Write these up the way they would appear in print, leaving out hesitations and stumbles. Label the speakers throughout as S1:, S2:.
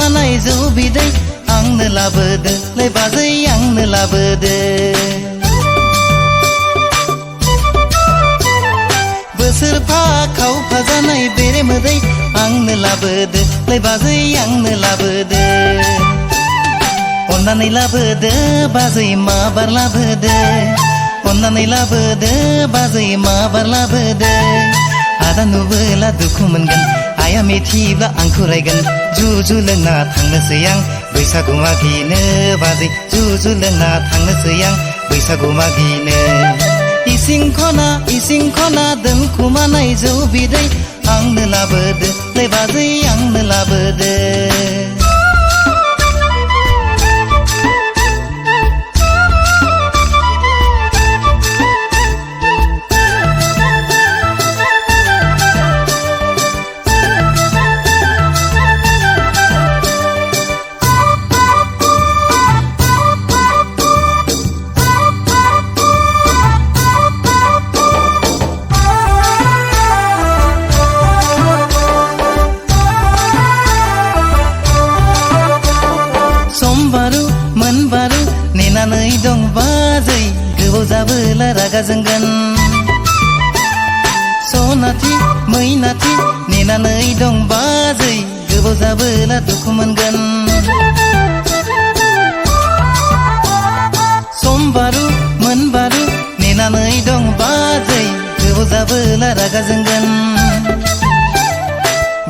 S1: दोनखुमानाय जौ बिदै आंनो लाबोदो लै बाजै आंनो लाबोदो बोसोरफा खावफा जानाय बेरे मोदै आंनो लाबोदो लै बाजै आंनो लाबोदो अन्नानै लाबोदो बाजै माबार लाबोदो अन्नानै लाबोदो बाजै माबार लाबोदो आदा नुबोला दुखु मोनगोन आइया मिथिब्ला आंखौ रायगोन जुजु लोंना थांनोसै आं बैसागु मागिनो बाजै जुजु लोंना थांनोसै आं बैसागु मागिनो इसिं खना दोनखुमानाय जौ बिदै आंनो लाबोदो लै बाजै आंनो लाबोदो मोनबारु नेनानै दं बाजै गोबाव जाबोला रागा जोंगोन सनाथि मैनाथि नेनानै दं बाजै गोबाव जाबोला दुखु मोनगोन समबारु मोनबारु नेनानै दं बाजै गोबाव जाबोला रागा जोंगोन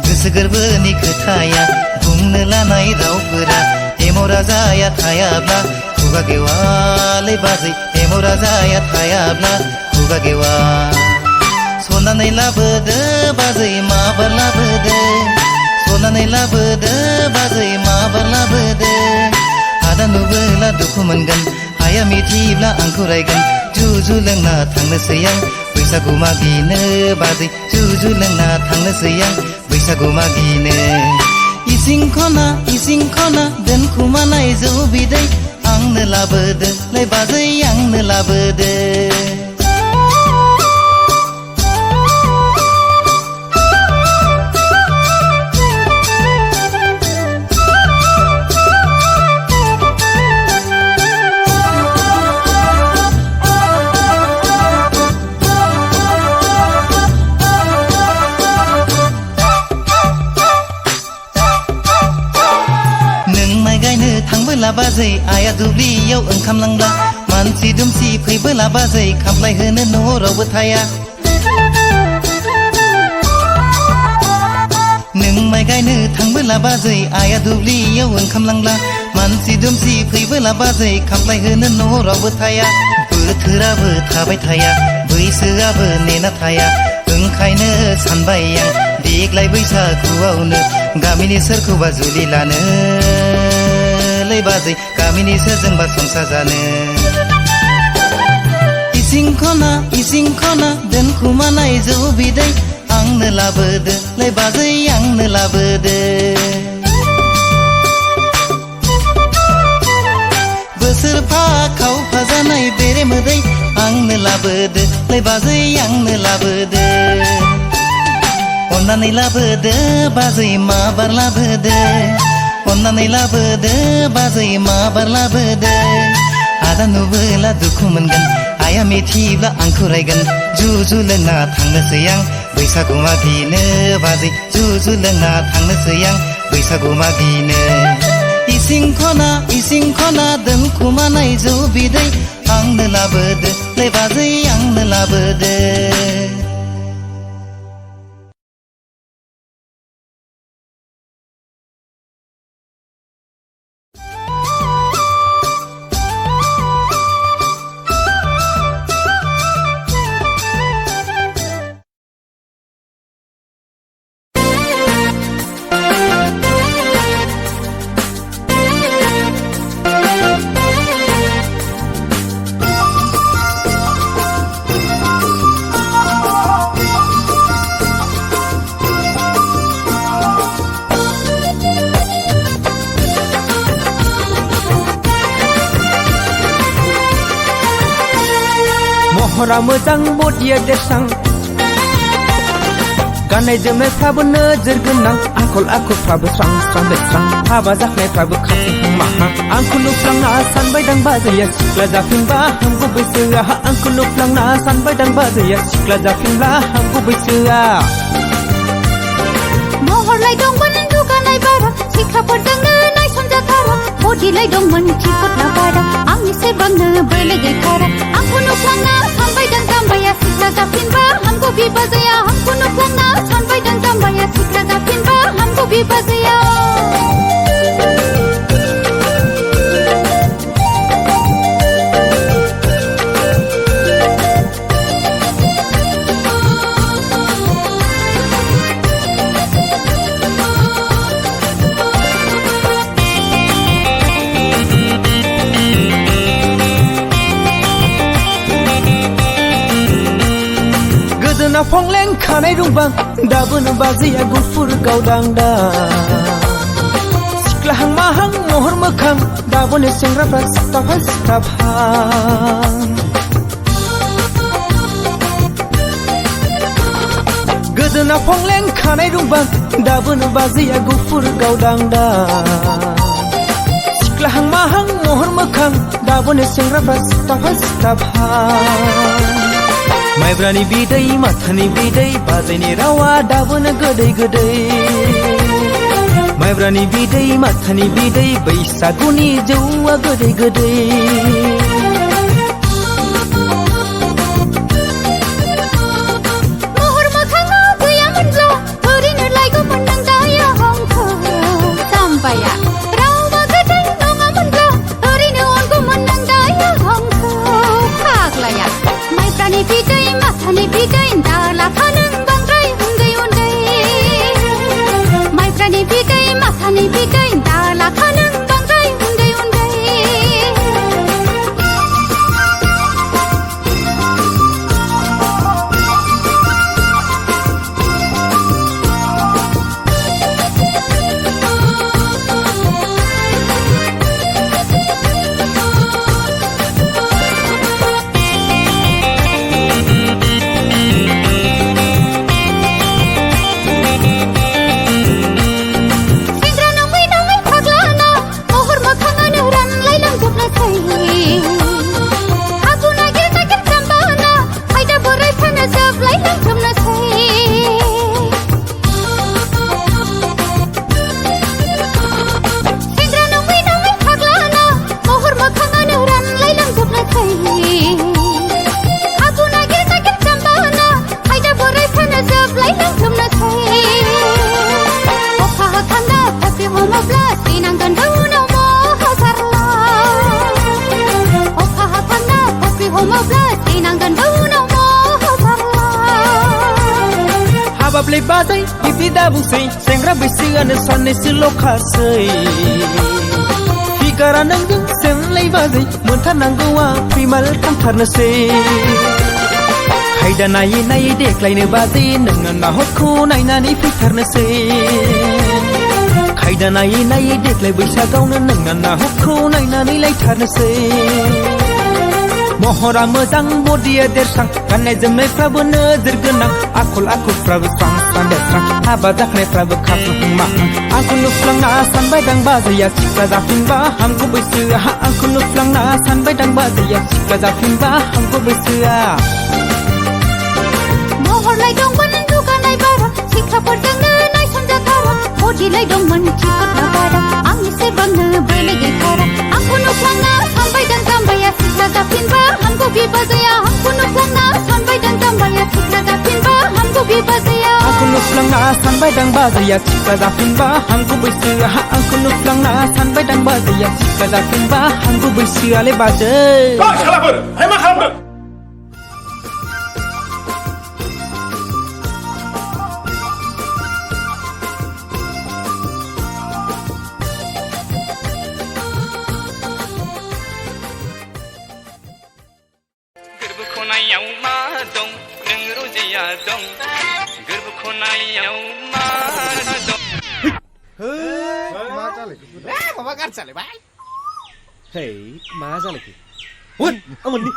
S1: गोसो गोरबोनि खोथाया बुंनो लानाय रावफोरा एमरा जाया थायाब्ला खुगा गेवालै बाजै एमरा जाया थायाब्ला खुगा गेवा सनानै लाबोदो बाजै माबार लाबोदो सनानै लाबोदो बाजै माबार लाबोदो आदा नुबोला दुखु मोनगोन आइया मिथिब्ला आंखौ रायगोन जुजु लोंना थांनोसै आं बैसागु मागिनो बाजै जुजु लोंना थांनोसै आं बैसागु मागिनो इसिं खना दोनखुमानाय जौ बिदै आंनो लाबोदो लै बाजै आंनो लाबोदो थांबोला बाजै आइया दुब्लियाव ओंखाम लांब्ला मानसि दुमसि फैबोला बाजै खामफ्लाय होनो न' रावबो थाया नों माइ गायनो थांबोला बाजै आइया दुब्लियाव ओंखाम लांब्ला मानसि दुमसि फैबोला बाजै खामफ्लाय होनो न' रावबो थाया बोथोराबो थाबाय थाया बैसोआबो नेना थाया ओंखायनो सानबाय आं देग्लाय बैसागुआवनो गामिनि सोरखौबा जुलि लानो लै बाजै गामिनि सोरजोंबा संसार जानो इसिं खना दोनखुमानाय जौ बिदै आंनो लाबोदो लै बाजै आंनो लाबोदो बोसोरफा खावफा जानाय बेरे मोदै आंनो लाबोदो लै बाजै आंनो लाबोदो अन्नानै लाबोदो बाजै माबार लाबोदो अन्नानै लाबोदो बाजै माबार लाबोदो आदा नुबोला दुखु मोनगोन आइया मिथिब्ला आंखौ रायगोन जुजु लोंना थांनोसै आं बैसागु मागिनो बाजै जुजु लोंना थांनोसै आं बैसागु मागिनो इसिं खना दोनखुमानाय जौ बिदै आंनो लाबोदो लै बाजै आंनो लाबोदो
S2: महरा मोजां बडिया देरसां गाननाय जोमनायफ्राबो नोजोर गोनां आखल आखुफ्राबो स्रां स्रां बेस्रां हाबा जाखानायफ्राबो खाथि हांमा आंखौ नुफ्लांना सानबाय दां बाजैया सिख्ला जाफिनबा हामगौ बैसोआ आंखौ नुफ्लांना सानबाय दां बाजैया सिख्ला जाफिनब्ला हामगौ बैसोआ
S3: महरलाय दंमोन दुगानाय बारा सिख्लाफोरजोंनो नायसनजाथारा बदिलाय दंमोन थिफुटना बारा आंनि सेबांनो बोलो गैथारा आंखौ नुफ्लांना सानबाय दां जाम्बाया सिख्ला जाफिनबा हामगौ बिबाजैया आंखौ नुफ्लांना सानबाय दां जाम्बाया सिख्ला जाफिनबा हामगौ बिबाजैया
S2: फंलें खानाय रुंबां दाबोनो बाजैया गुफुर गावदांदा सिख्लाहां माहां महर मोखां दाबोनो सेंग्राफ्रा सिख्लाफा सिख्लाफां गोदोना फंलें खानाय रुंबां दाबोनो बाजैया गुफुर गावदांदा सिख्लाहां माहां महर मोखां दाबोनो सेंग्राफ्रा सिख्लाफा सिख्लाफां माइब्रानि बिदै माथानि बिदै बाजैनि रावा दाबोनो गोदै गोदै माइब्रानि बिदै माथानि बिदै बैसागुनि जौआ गोदै गोदै
S3: महर मोखाङा गैयामोनब्ला ओरैनो लायगौमोन नों दाया आंखौ जाम्बाया रावा गोदै नङामोनब्ला ओरैनो अनगौमोन नों दाया आंखौ फाग्लाया माइब्रानि बिदै माथानि बिदै दालाखा नों बांद्राय उन्दै उन्दै माइब्रानि बिदै माथानि बिदै दालाखा नों बांद्राय उन्दै उन्दै
S2: हाबाब्लाय बाजै बिब्दि दाबुंसै सेंग्रा बैसोआनो साननैसोल' खासै फिगारा नोंजों सेनलाय बाजै मोनथारनांगौआ फैमाल थांथारनोसै खायदा नायै नायै देख्लायनो बाजै नोङो नाहरखौ नायनानै फैथारनोसै खायदा नायै नायै देख्लाय बैसागावनो नोङो नाहरखौ नायनानै लायथारनोसै महरा मोजां बडिया देरसां गाननाय जोमनायफ्राबो नोजोर गोनां आखल आखुफ्राबो स्रां स्रां देरस्रां हाबा जाखानायफ्राबो खाफ्रां माहां आंखौ नुफ्लांना सानबाय दां बाजैया सिख्ला जाफिनबा हामगौ बैसोआ आंखौ नुफ्लांना सानबाय दां बाजैया सिख्ला जाफिनबा हामगौ बैसोआ
S3: महरलाय दंमोन दुगानाय बारा सिख्लाफोरजोंनो नायसनजाथारा बदिलाय दंमोन थिफुटना बारा आंनि सेबांनो बोलो गैथारा आंखौ नुफ्लांना सानबाय दां जाम्बाया सिख्ला जाफिनबा हामगौ बिबाजैया आंखौ नुफ्लांना सानबाय दां जाम्बाया सिख्ला जाफिनबा हामगौ बिबाजैया
S2: आंखौ नुफ्लांना सानबाय दां बाजैया सिख्ला जाफिनबा हामगौ बैसोआ आंखौ नुफ्लांना सानबाय दां बाजैया सिख्ला जाफिनबा हामगौ बैसोआलाय बाजै
S4: मा खालामदों
S5: खनायाव मा दं नों रजिया दं गोरबो खनायाव मा दं
S4: माबा गाज्रि जालायबाय
S2: मा जालायखो अमोननि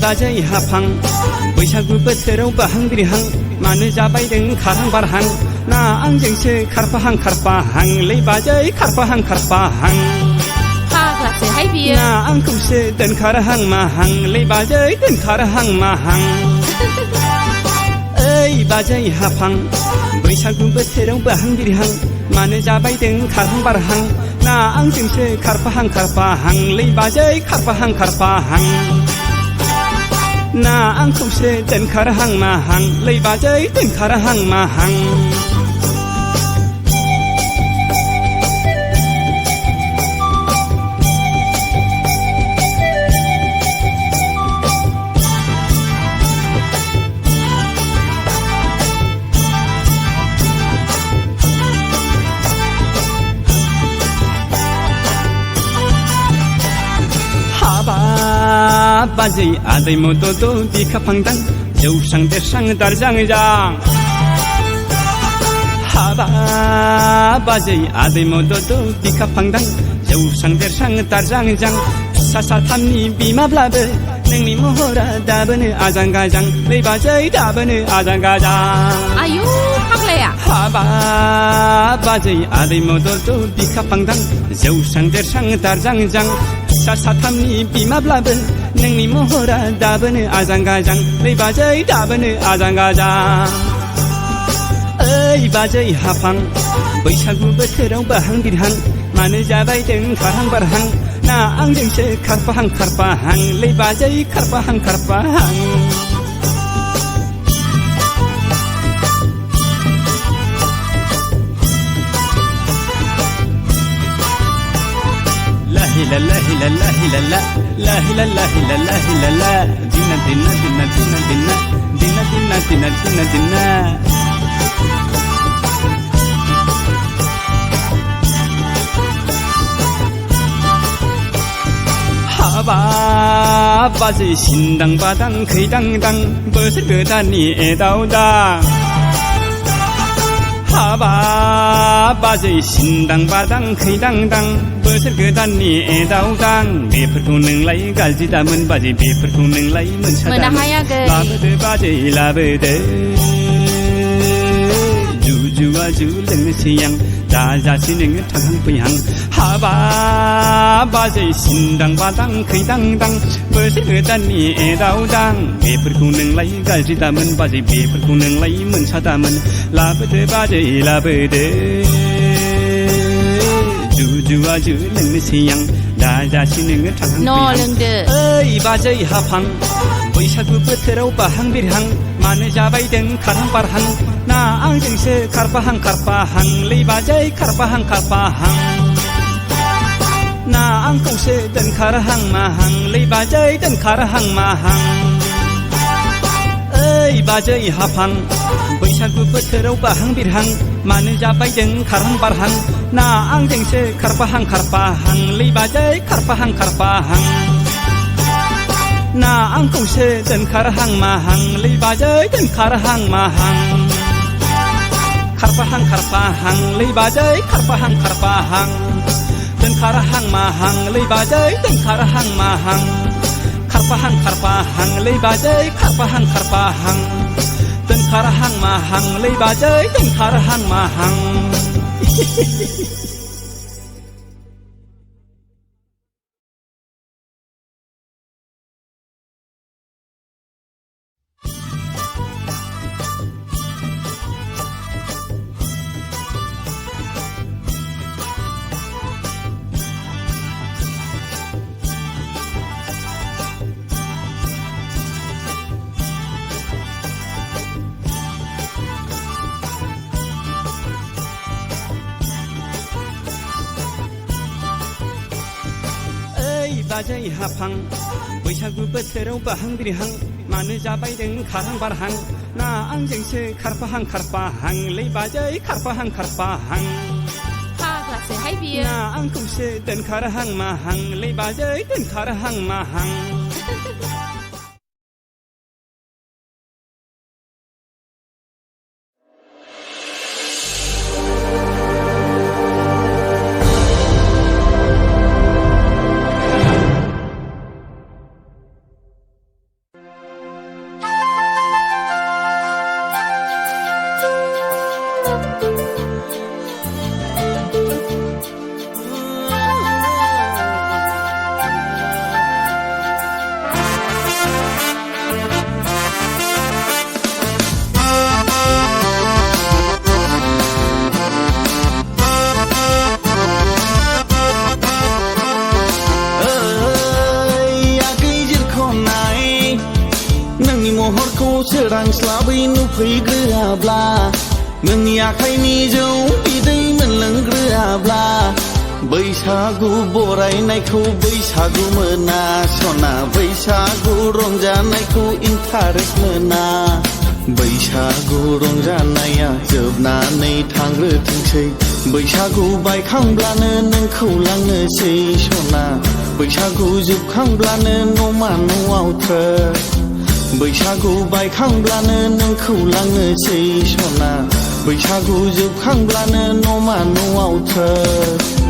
S5: बाजै हाफां बैसागु बोथोराव बाहां बिरहां मानो जाबायदों खारहां बारहां ना आंजोंसो खारफाहां खारफाहां लै बाजै खारफाहां खारफाहां
S6: फाग्लासोहाय बियो
S5: ना आंखौसो दोनखारहां माहां लै बाजै दोनखारहां माहां ओइ बाजै हाफां बैसागु बोथोराव बाहां बिरहां मानो जाबायदों खारहां बारहां ना आंजोंसो खारफाहां खारफाहां लै बाजै खारफाहां खारफाहां ना आंखौसो दोनखारहां माहां लै बाजै दोनखारहां माहां बाजै आदै मदद बिखा फांदां जौस्रां देरस्रां दारजांजां हाबा बाजै आदै मदद बिखा फांदां जौस्रां देरस्रां दारजांजां फिसा साथामनि बिमाब्लाबो नोंनि महरा दाबोनो आजां गाजां लै बाजै दाबोनो आजां गाजां
S6: आयु फाग्लाया
S5: हाबा बाजै आदै मदद बिखा फांदां जौस्रां देरस्रां दारजांजां फिसा साथामनि बिमाब्लाबो नोंनि महरा दाबोनो आजां गाजां लै बाजै दाबोनो आजां गाजां ओइ बाजै हाफां बैसागु बोथोराव बाहां बिरहां मानो जाबायदों खारहां बारहां ना आंजोंसो खारफाहां खारफाहां लै बाजै खारफाहां खारफाहां la la la la la la la la la la la la la dina dina dina dina dina dina dina dina dina dina हाबा बाजै सिन्दां बादां खैदांदां बोसोर गोदाननि एदावदां हाबा बाजै सिन्दां बादां खैदांदां बोसोर गोदाननि एदावदां बेफोरखौ नोंलाय गाज्रि दामोन बाजै बेफोरखौ नोंलाय
S6: मोनाहाय आगै
S5: लाबोदो बाजै लाबोदो जुजुआ जु लोंनोसै आं दाजासै नोङो थांहां फैहां हाबा बाजै सिन्दां बादां खैदांदां बोसोर गोदाननि एदावदां बेफोरखौ नोंलाय गाज्रि दामोन बाजै बेफोरखौ नोंलाय मोनसा दामोन लाबोदो बाजै लाबोदो जुजुआ जु लोंनोसै आं दाजासै नोङो थांहां फैहां
S6: लोंदो
S5: ओइ बाजै हाफां बैसागु बोथोराव बाहां बिरहां मानो जाबायदों खारहां बारहां ना आंजोंसो खारफाहां खारफाहां लै बाजै खारफाहां खारफाहां ना आंखौसो दोनखारहां माहां लै बाजै दोनखारहां माहां ओइ बाजै हाफां बैसागु बोथोराव बाहां बिरहां मानो जाबायदों खारहां बारहां ना आंजोंसो खारफाहां खारफाहां लै बाजै खारफाहां खारफाहां ना आंखौसो दोनखारहां माहां लै बाजै दोनखारहां माहां खारफाहां खारफाहां लै बाजै खारफाहां खारफाहां दोनखारहां माहां लै बाजै दोनखारहां माहां खारफाहां खारफाहां लै बाजै खारफाहां खारफाहां दोनखारहां माहां लै बाजै दोनखारहां माहां बाजै हाफां बैसागु बोथोराव बाहां बिरहां मानो जाबायदों खारहां बारहां ना आंजोंसो खारफाहां खारफाहां लै बाजै खारफाहां खारफाहां
S6: फाग्लासोहाय बियो
S5: ना आंखौसो दोनखारहां माहां लै बाजै दोनखारहां माहां
S7: महरखौ सोरांस्लाबै नुफैग्रोआब्ला नोंनि आखाइनि जौ बिदै मोनलोंग्रोआब्ला बैसागु बरायनायखौ बैसागु मोना सना बैसागु रंजानायखौ इन्टारेस्ट मोना बैसागु रंजानाया जोबनानै थांग्रोथोंसै बैसागु बायखांब्लानो नोंखौ लांनोसै सना बैसागु जोबखांब्लानो न'मा न'आव थ्रोब बैसागु बायखांब्लानो नोंखौ लांनोसै सना बैसागु जोबखांब्लानो न'मा न'आव थ्रोब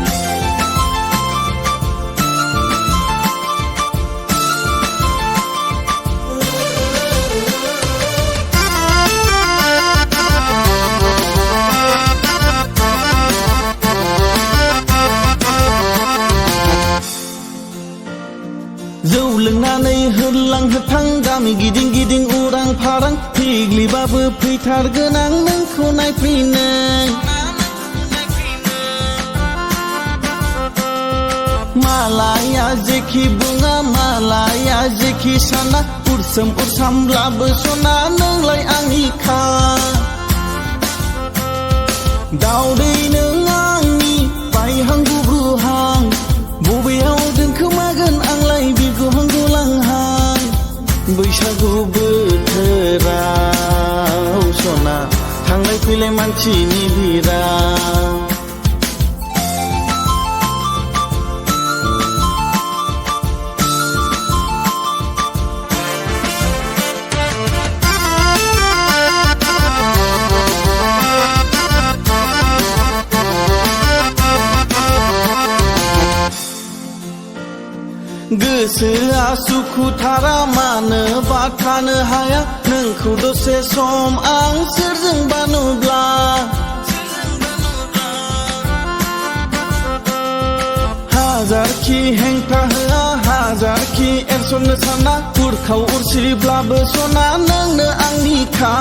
S7: जौ लोंनानै होरलां होथां गामि गिदिं गिदिं उरां फारां फिग्लिबाबो फैथारगोन आं नोंखौ नायफैनो मालाया जेखि बुङा मालाया जेखि साना उरसोम उरसामब्लाबो सना नोंलाय आंनिखा दावदै नों आंनि बायहां गुब्रुहां बबेयाव दोनखोमागोन आंलाय बिरगौहां गलांहां बैसागु बोथोराव सना थांलाय फैलाय मानसिनि भिराव गोसोआ सुखुथारा मानोबा थानो हाया नोंखौ दसे सम आं सोरजोंबा नुब्ला हाजारखि हेंथा होआ हाजारखि एरसननो साना उरखाव उरसिब्लाबो सना नोंनो आंनिखा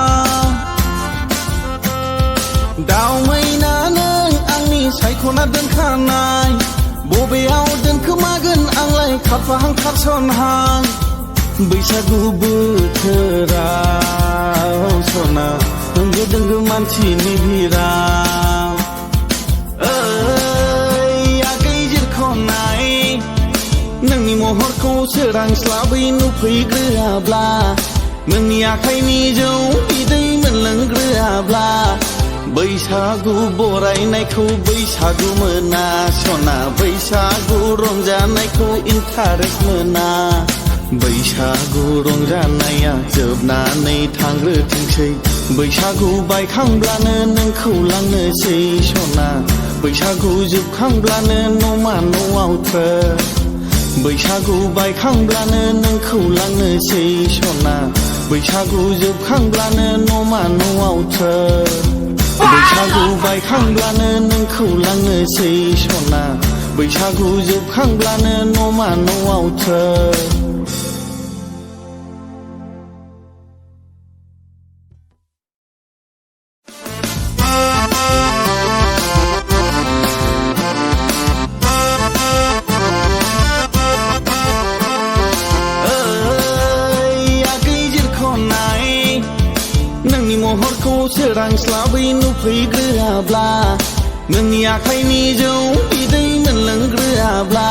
S7: दाव मैना नों आंनि सायख'ना दोनखानाय बबेयाव दोनखोमागोन आंलाय खारफाहां खारसनहां बैसागु बोथोराव सना होंगो दोंगो मानसिनि भिराव आगै जिरख'नाय नोंनि महरखौ सोरांस्लाबै नुफैग्रोआब्ला नोंनि आखाइनि जौ बिदै मोनलोंग्रोआब्ला बैसागु बरायनायखौ बैसागु मोना सना बैसागु रंजानायखौ इन्टारेस्ट मोना बैसागु रंजानाया जोबनानै थांग्रोथोंसै बैसागु बायखांब्लानो नोंखौ लांनोसै सना बैसागु जोबखांब्लानो न'मा न'आव थ्रोब बैसागु बायखांब्लानो नोंखौ लांनोसै सना बैसागु जोबखांब्लानो न'मा न'आव थ्रोब बैसागु बायखांब्लानो नोंखौ लांनोसै सना बैसागु जोबखांब्लानो न'मा न'आव थ्रोब महरखौ सोरांस्लाबै नुफैग्रोआब्ला नोंनि आखाइनि जौ बिदै मोनलोंग्रोआब्ला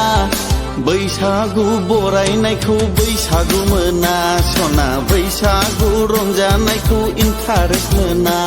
S7: बैसागु बरायनायखौ बैसागु मोना सना बैसागु रंजानायखौ इन्टारेस्ट मोना